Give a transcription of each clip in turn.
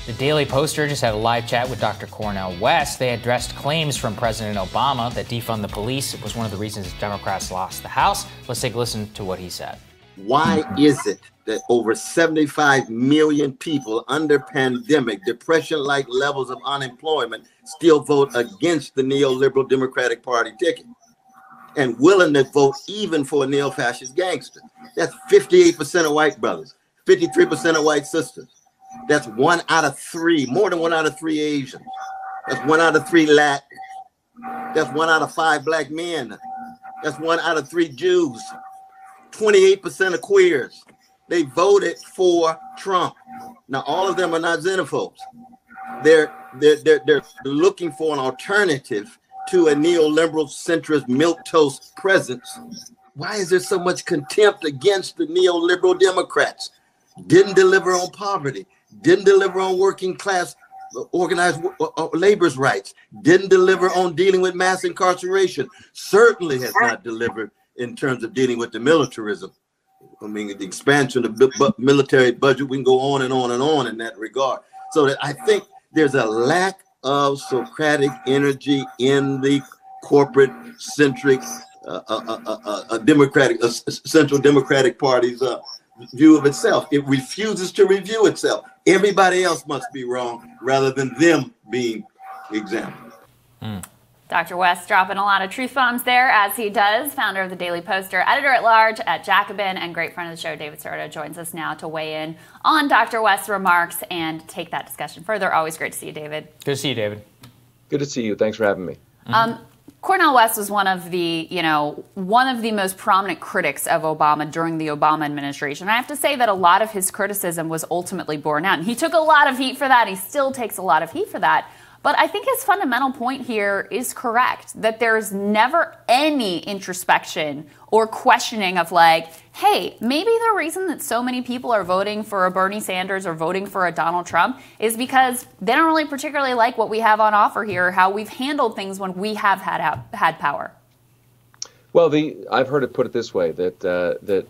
The Daily Poster just had a live chat with Dr. Cornel West. They addressed claims from President Obama that defund the police was one of the reasons Democrats lost the House. Let's take a listen to what he said. Why is it that over 75 million people under pandemic, depression-like levels of unemployment still vote against the neoliberal Democratic Party ticket and willing to vote even for a neo-fascist gangster? That's 58% of white brothers, 53% of white sisters. That's 1 out of 3, more than 1 out of 3 Asians. That's 1 out of 3 Latins. That's 1 out of 5 black men. That's 1 out of 3 Jews. 28% of queers. They voted for Trump. Now, all of them are not xenophobes. They're looking for an alternative to a neoliberal centrist milquetoast presence. Why is there so much contempt against the neoliberal Democrats? Didn't deliver on poverty, didn't deliver on working class organized labor's rights, didn't deliver on dealing with mass incarceration, certainly has not delivered in terms of dealing with the militarism. I mean, the expansion of the military budget, we can go on and on and on in that regard. So that I think there's a lack of Socratic energy in the corporate centric Central Democratic Party's view of itself. It refuses to review itself. Everybody else must be wrong rather than them being examined. Dr. West dropping a lot of truth bombs there, as he does. Founder of the Daily Poster, editor-at-large at Jacobin, and great friend of the show, David Sirota, joins us now to weigh in on Dr. West's remarks and take that discussion further. Always great to see you, David. Good to see you, David. Good to see you. Thanks for having me. Cornel West was one of the most prominent critics of Obama during the Obama administration. I have to say that a lot of his criticism was ultimately borne out. And he took a lot of heat for that. He still takes a lot of heat for that. But I think his fundamental point here is correct, that there's never any introspection or questioning of like, hey, maybe the reason that so many people are voting for a Bernie Sanders or voting for a Donald Trump is because they don't really particularly like what we have on offer here, or how we've handled things when we have had power. Well, I've heard it put this way, that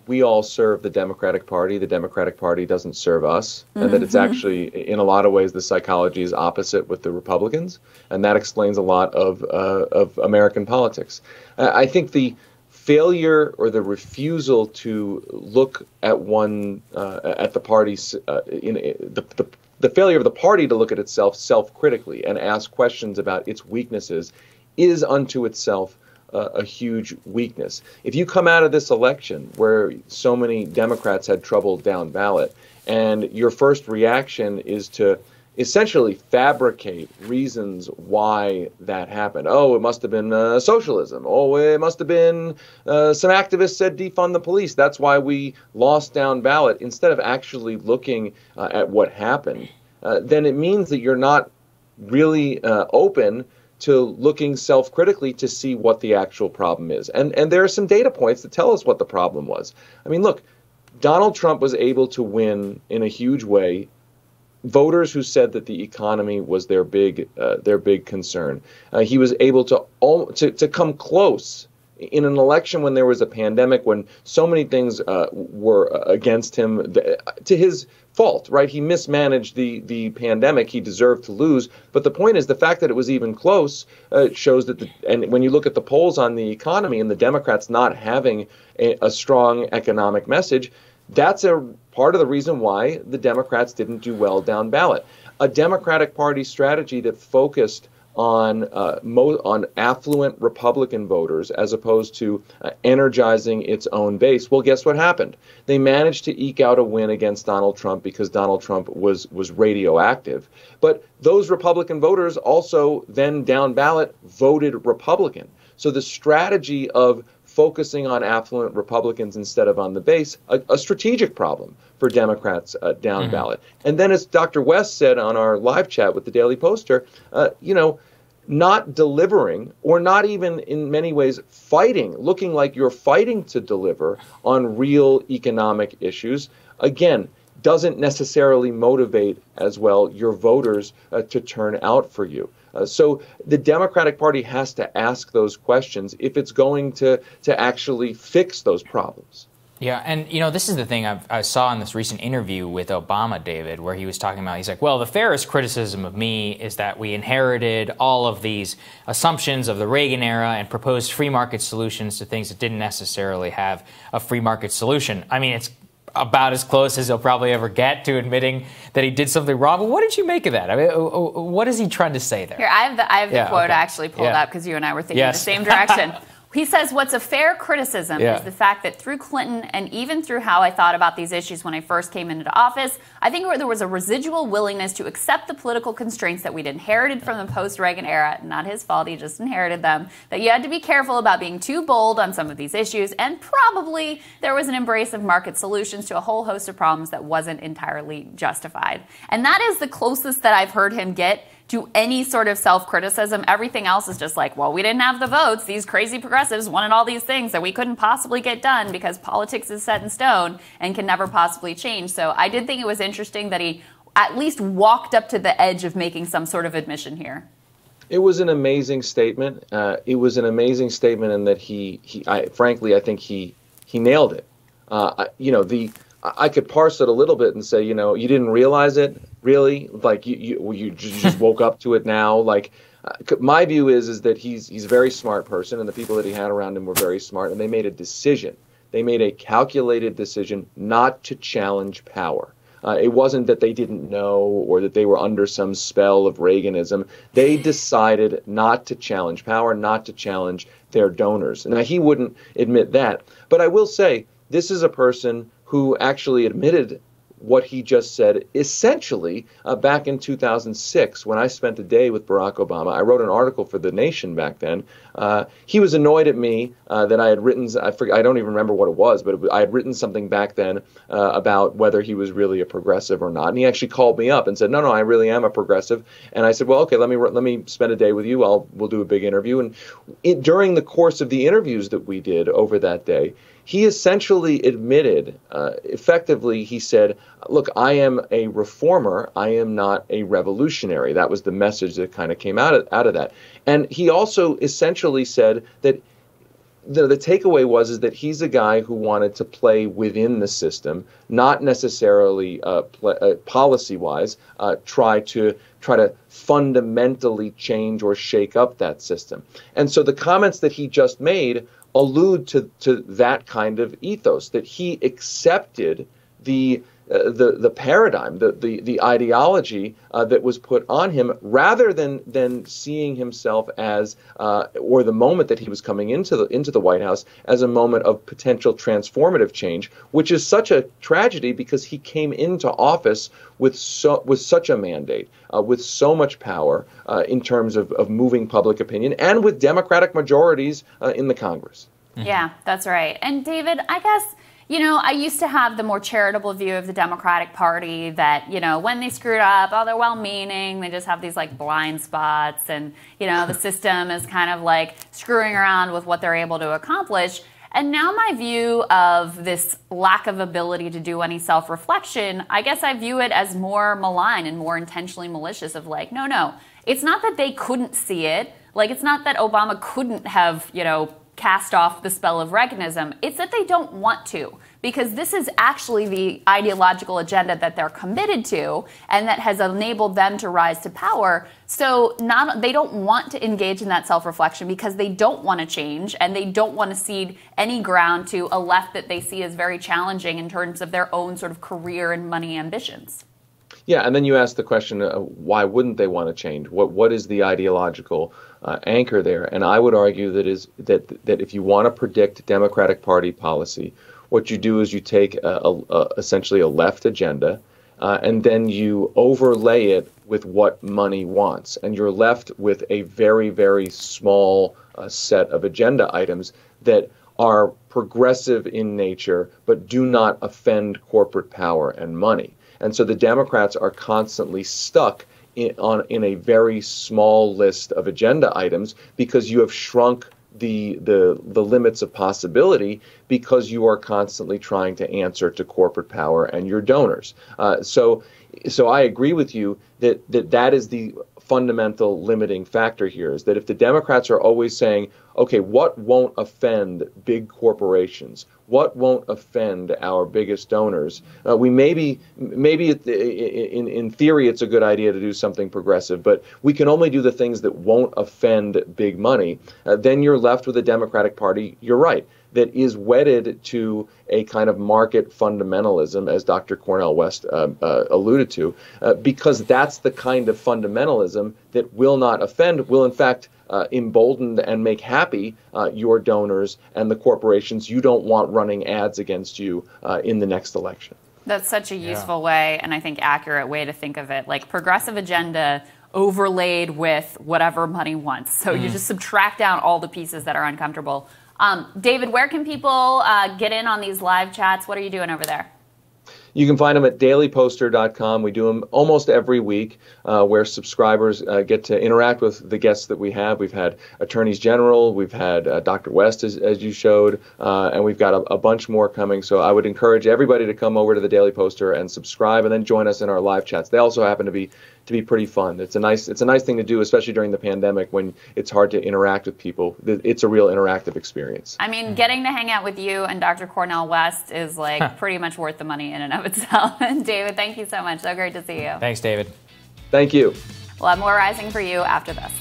we all serve the Democratic Party. The Democratic Party doesn't serve us, and that it's actually, in a lot of ways, the psychology is opposite with the Republicans, and that explains a lot of American politics. I think the failure or the refusal to look at at the party's the failure of the party to look at itself self-critically and ask questions about its weaknesses is unto itself a huge weakness. If you come out of this election where so many Democrats had trouble down ballot, and your first reaction is to essentially fabricate reasons why that happened. Oh, it must have been socialism. Oh, it must have been some activists said defund the police. That's why we lost down ballot. Instead of actually looking at what happened, then it means that you're not really open to looking self-critically to see what the actual problem is. And there are some data points that tell us what the problem was. I mean, look, Donald Trump was able to win in a huge way voters who said that the economy was their big concern. He was able to come close in an election when there was a pandemic, when so many things were against him, to his fault, right? He mismanaged the pandemic. He deserved to lose. But the point is, the fact that it was even close shows that, and when you look at the polls on the economy and the Democrats not having a strong economic message, that's a part of the reason why the Democrats didn't do well down ballot. A Democratic Party strategy that focused on affluent Republican voters as opposed to energizing its own base. Well, guess what happened? They managed to eke out a win against Donald Trump because Donald Trump was radioactive. But those Republican voters also then down ballot voted Republican. So the strategy of focusing on affluent Republicans instead of on the base, a strategic problem for Democrats down ballot. And then, as Dr. West said on our live chat with the Daily Poster, not delivering, or not even in many ways fighting, looking like you're fighting to deliver on real economic issues, again, doesn't necessarily motivate as well your voters to turn out for you. So the Democratic Party has to ask those questions if it's going to actually fix those problems. Yeah, and this is the thing I saw in this recent interview with Obama, David, where he was talking about, he's like, well, the fairest criticism of me is that we inherited all of these assumptions of the Reagan era and proposed free market solutions to things that didn't necessarily have a free market solution. I mean, it's about as close as he'll probably ever get to admitting that he did something wrong. But what did you make of that? I mean, what is he trying to say there? Here, I have the quote actually pulled up because you and I were thinking in the same direction. He says, what's a fair criticism is the fact that through Clinton and even through how I thought about these issues when I first came into office, I think there was a residual willingness to accept the political constraints that we'd inherited from the post-Reagan era. Not his fault, he just inherited them. That you had to be careful about being too bold on some of these issues, and probably there was an embrace of market solutions to a whole host of problems that wasn't entirely justified. And that is the closest that I've heard him get to any sort of self-criticism. Everything else is just like, well, we didn't have the votes. These crazy progressives wanted all these things that we couldn't possibly get done because politics is set in stone and can never possibly change. So I did think it was interesting that he at least walked up to the edge of making some sort of admission here. It was an amazing statement. It was an amazing statement in that frankly, I think he nailed it. I could parse it a little bit and say, you didn't realize it, really? Like you just woke up to it now? Like, my view is that he's a very smart person, and the people that he had around him were very smart, and they made a decision. They made a calculated decision not to challenge power. It wasn't that they didn't know or that they were under some spell of Reaganism. They decided not to challenge power, not to challenge their donors. Now, he wouldn't admit that. But I will say, this is a person who actually admitted what he just said essentially back in 2006 when I spent a day with Barack Obama. I wrote an article for The Nation back then. He was annoyed at me that I had written, I don't even remember what it was, but I had written something back then about whether he was really a progressive or not. And he actually called me up and said, no, I really am a progressive. And I said, well, okay, let me spend a day with you. We'll do a big interview. And during the course of the interviews that we did over that day, he essentially admitted, effectively, he said, look, I am a reformer. I am not a revolutionary. That was the message that kind of came out of that. And he also essentially said that the takeaway was that he's a guy who wanted to play within the system, not necessarily policy-wise, try to fundamentally change or shake up that system. And so the comments that he just made allude to that kind of ethos, that he accepted the paradigm, the ideology that was put on him, rather than seeing himself as, or the moment that he was coming into the White House as a moment of potential transformative change, which is such a tragedy because he came into office with such a mandate, with so much power in terms of moving public opinion, and with Democratic majorities in the Congress. Yeah, that's right. And David, I guess, I used to have the more charitable view of the Democratic Party that, when they screwed up, they're well-meaning, they just have these like blind spots, and, the system is kind of like screwing around with what they're able to accomplish. And now my view of this lack of ability to do any self-reflection, I guess I view it as more malign and more intentionally malicious of like, no, it's not that they couldn't see it. Like, it's not that Obama couldn't have, cast off the spell of Reaganism. It's that they don't want to, because this is actually the ideological agenda that they're committed to and that has enabled them to rise to power. So they don't want to engage in that self-reflection because they don't want to change, and they don't want to cede any ground to a left that they see as very challenging in terms of their own sort of career and money ambitions. Yeah, and then you ask the question, why wouldn't they want to change? What is the ideological anchor there? And I would argue that if you want to predict Democratic Party policy, what you do is you take essentially a left agenda, and then you overlay it with what money wants, and you're left with a very, very small set of agenda items that are progressive in nature but do not offend corporate power and money. And so the Democrats are constantly stuck in a very small list of agenda items because you have shrunk the limits of possibility because you are constantly trying to answer to corporate power and your donors. So I agree with you that is the fundamental limiting factor here, is that if the Democrats are always saying, okay, what won't offend big corporations? What won't offend our biggest donors? We maybe in theory it's a good idea to do something progressive, but we can only do the things that won't offend big money. Then you're left with a Democratic Party, you're right, that is wedded to a kind of market fundamentalism, as Dr. Cornel West alluded to, because that's the kind of fundamentalism that will not offend, will in fact embolden and make happy your donors and the corporations you don't want running ads against you in the next election. That's such a useful way, and I think accurate way to think of it, like progressive agenda overlaid with whatever money wants. So you just subtract down all the pieces that are uncomfortable. David, where can people get in on these live chats? What are you doing over there? You can find them at dailyposter.com. We do them almost every week, where subscribers get to interact with the guests that we have. We've had attorneys general, we've had Dr. West, as you showed, and we've got a bunch more coming. So I would encourage everybody to come over to the Daily Poster and subscribe, and then join us in our live chats. They also happen to be pretty fun. It's a nice thing to do, especially during the pandemic when it's hard to interact with people. It's a real interactive experience. I mean, getting to hang out with you and Dr. Cornel West is like pretty much worth the money in and of itself. And David, thank you so much. So great to see you. Thanks, David. Thank you. We'll have more Rising for you after this.